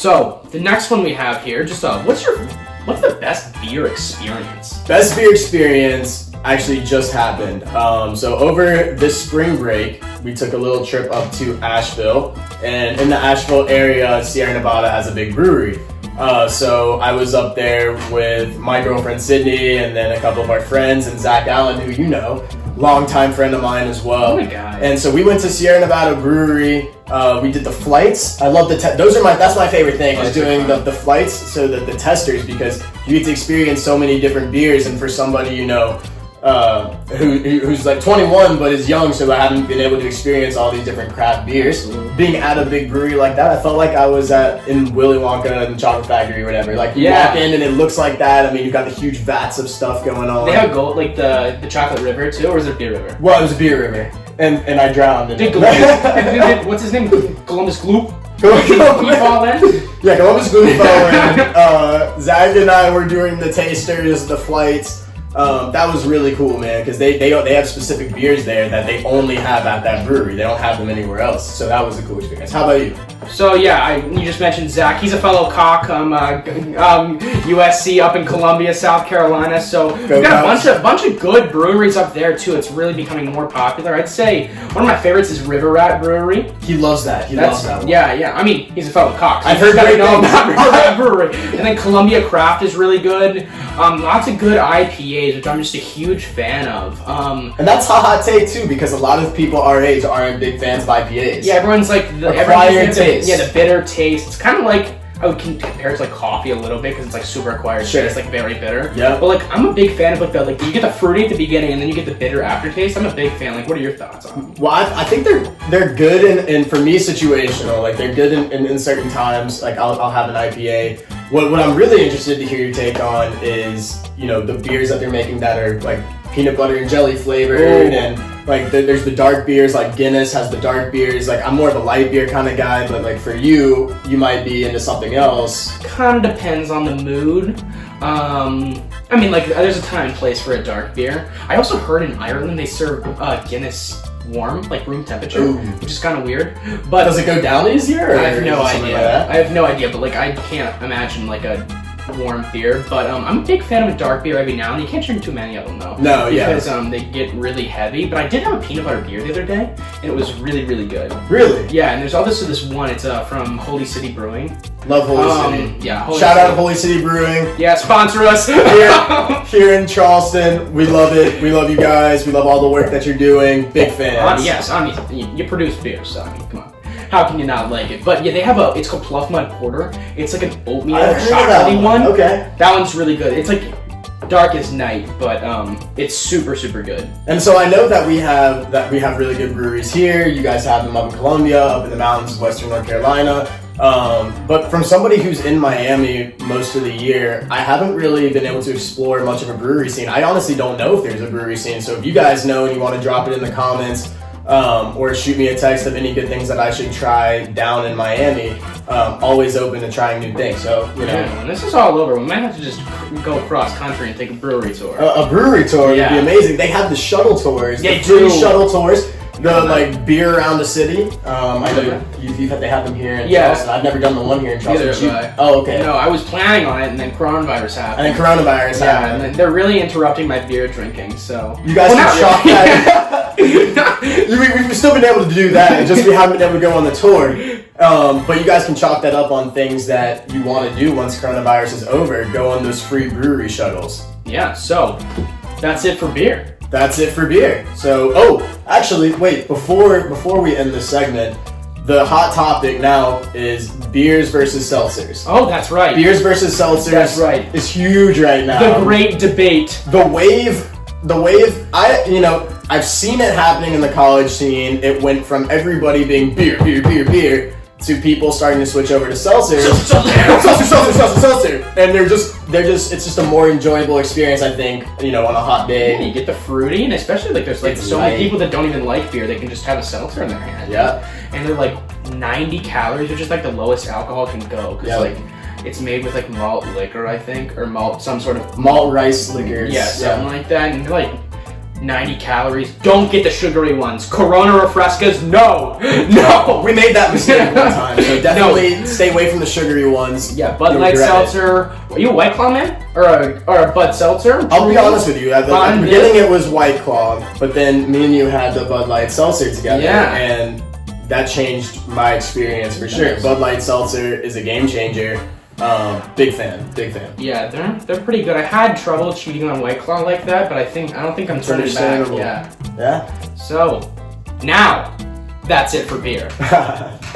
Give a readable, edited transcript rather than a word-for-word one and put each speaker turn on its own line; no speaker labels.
So the next one we have here, just what's the best beer experience?
Best beer experience actually just happened. So over this spring break, we took a little trip up to Asheville, and in the Asheville area, Sierra Nevada has a big brewery. So I was up there with my girlfriend Sydney, and then a couple of our friends, and Zach Allen, who you know, longtime friend of mine as well.
Oh my God.
And so we went to Sierra Nevada Brewery. We did the flights. I love that's my favorite thing, is doing the flights, so that the testers, because you get to experience so many different beers, and for somebody, you know, who's like 21 but is young, so I haven't been able to experience all these different craft beers. Being at a big brewery like that, I felt like I was in Willy Wonka and Chocolate Factory or whatever. Like you walk in and it looks like that. I mean, you've got the huge vats of stuff going on.
They have gold, like the Chocolate River too, or is it Beer River?
Well, it was a beer river, and I drowned in it.
What's his name? Columbus Gloop?
Columbus
fall in?
Yeah, Columbus Gloop fell in. Zach and I were doing the tasters, the flights. That was really cool, man, because they have specific beers there that they only have at that brewery. They don't have them anywhere else. So that was a cool experience. How about you?
So yeah, you just mentioned Zach. He's a fellow Cock, USC up in Columbia, South Carolina. So we've got a bunch of good breweries up there too. It's really becoming more popular. I'd say one of my favorites is River Rat Brewery.
He loves that. He loves that one.
Yeah. I mean, he's a fellow Cock. So
I've heard great
know about River Rat Brewery. And then Columbia Craft is really good. Lots of good IPAs, which I'm just a huge fan of.
And that's a hot take too, because a lot of people our age aren't big fans of IPAs.
Yeah, everyone's like
acquired taste.
Yeah, the bitter taste. It's kind of like, I would compare it to like coffee a little bit, because it's like super acquired taste, like very bitter.
Yeah.
But like, I'm a big fan of like you get the fruity at the beginning and then you get the bitter aftertaste. I'm a big fan. Like, what are your thoughts on them?
Well, I think they're good and for me situational. Like they're good in certain times. Like I'll have an IPA. What I'm really interested to hear your take on is, you know, the beers that they're making that are like peanut butter and jelly flavored, and like there's the dark beers, like Guinness has the dark beers. Like I'm more of a light beer kind of guy, but like for you might be into something else.
Kind of depends on the mood. I mean, like there's a time and place for a dark beer. I also heard in Ireland they serve Guinness warm, like room temperature, which is kind of weird. But
does it go down easier? Or
I have no idea.
Like
I have no idea, but like I can't imagine like a warm beer. But I'm a big fan of a dark beer every now and then. You can't drink too many of them though.
No,
because they get really heavy. But I did have a peanut butter beer the other day, and it was really, really good.
Really?
Yeah, and there's also this one. It's from Holy City Brewing.
Love Holy City.
Yeah.
Shout out Holy City Brewing.
Yeah, sponsor us
here in Charleston. We love it. We love you guys. We love all the work that you're doing. Big fans.
Yes, I mean you produce beer, so I mean, come on. How can you not like it? But yeah, they have it's called Pluff Mud Porter. It's like an oatmeal chocolatey one.
Okay.
That one's really good. It's like dark as night, but it's super, super good.
And so I know that we have really good breweries here. You guys have them up in Columbia, up in the mountains of Western North Carolina. But from somebody who's in Miami most of the year, I haven't really been able to explore much of a brewery scene. I honestly don't know if there's a brewery scene. So if you guys know and you want to drop it in the comments, or shoot me a text of any good things that I should try down in Miami, always open to trying new things. So, you know.
Yeah, when this is all over, we might have to just go across country and take a brewery tour.
A brewery tour would be amazing. They have the shuttle tours, the free shuttle tours. The like beer around the city. I know they have them here in Charleston. I've never done the one here in Charleston. Oh, okay.
No, I was planning on it, and then coronavirus happened.
happened.
And then they're really interrupting my beer drinking. So
you guys can chalk that. We've still been able to do that. Just we haven't been able to go on the tour. But you guys can chalk that up on things that you want to do once coronavirus is over. Go on those free brewery shuttles.
Yeah. So that's it for beer.
That's it for beer. So, actually, wait, before we end this segment, the hot topic now is beers versus seltzers.
Oh, that's right.
Beers versus seltzers.
That's right.
Is huge right now.
The great debate.
The wave, I've seen it happening in the college scene. It went from everybody being beer, to people starting to switch over to seltzer. Seltzer. And it's just a more enjoyable experience, I think, on a hot day.
Yeah, you get the fruity, and especially like there's like so many people that don't even like beer, they can just have a seltzer in their hand.
Yeah.
And they're like 90 calories, which is like the lowest alcohol can go. Cause like it's made with like malt liquor, I think, or some sort of
malt rice liquor.
Yeah, something like that. And they're like 90 calories. Don't get the sugary ones. Corona Refrescas, no, no.
We made that mistake one time, so definitely stay away from the sugary ones.
Yeah, Bud
You'll
Light
regret it.
Seltzer. Are you a White Claw man or a Bud Seltzer?
I'll be honest with you. At the beginning, it was White Claw, but then me and you had the Bud Light Seltzer together, and that changed my experience for sure. Bud Light Seltzer is a game changer. Big fan.
Yeah, they're pretty good. I had trouble cheating on White Claw like that, but I don't think I'm turning back. Yeah.
Yeah.
So now, that's it for beer.